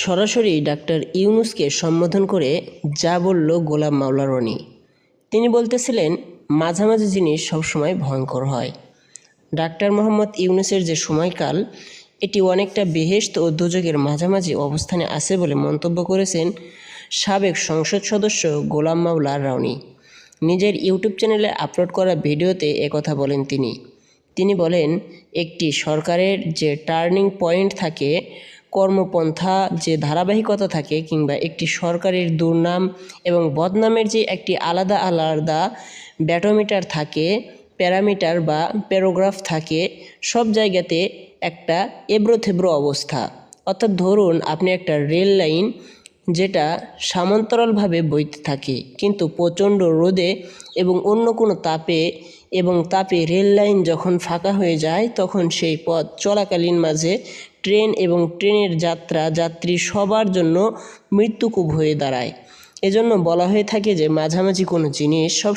সরাসরি ডাক্তার ইউনূসকে সম্বোধন করে যা বলল গোলাম মাওলা রনি। তিনি বলতেছিলেন, মাঝামাঝি জিনিস সবসময় ভয়ঙ্কর হয়। ডাক্তার মোহাম্মদ ইউনূসের যে সময়কাল, এটি অনেকটা বেহেশত ও দোজখের মাঝামাঝি অবস্থানে আছে বলে মন্তব্য করেছেন সাবেক সংসদ সদস্য গোলাম মাওলা রনি। নিজের ইউটিউব চ্যানেলে আপলোড করা ভিডিওতে একথা বলেন তিনি বলেন, একটি সরকারের যে টার্নিং পয়েন্ট থাকে, কর্মপন্থা যে ধারাবাহিকতা থাকে, কিংবা একটি সরকারের দুর্নাম এবং বদনামের যে একটি আলাদা আলাদা ব্যাটোমিটার থাকে, প্যারামিটার বা প্যারাগ্রাফ থাকে, সব জায়গাতে একটা এবড়োথেবড়ো অবস্থা। অর্থাৎ ধরুন, আপনি একটা রেল লাইন যেটা সমান্তরালভাবে বইতে থাকে, কিন্তু প্রচণ্ড রোদে এবং অন্য কোনো তাপে রেল লাইন যখন ফাঁকা হয়ে যায়, তখন সেই পথ চলাকালীন মাঝে ট্রেন এবং ট্রেনের যাত্রী সবার জন্য মৃত্যুকূপ হয়ে দাঁড়ায়। এজন্য বলা হয়ে থাকে যে মাঝামাঝি কোনো জিনিস সব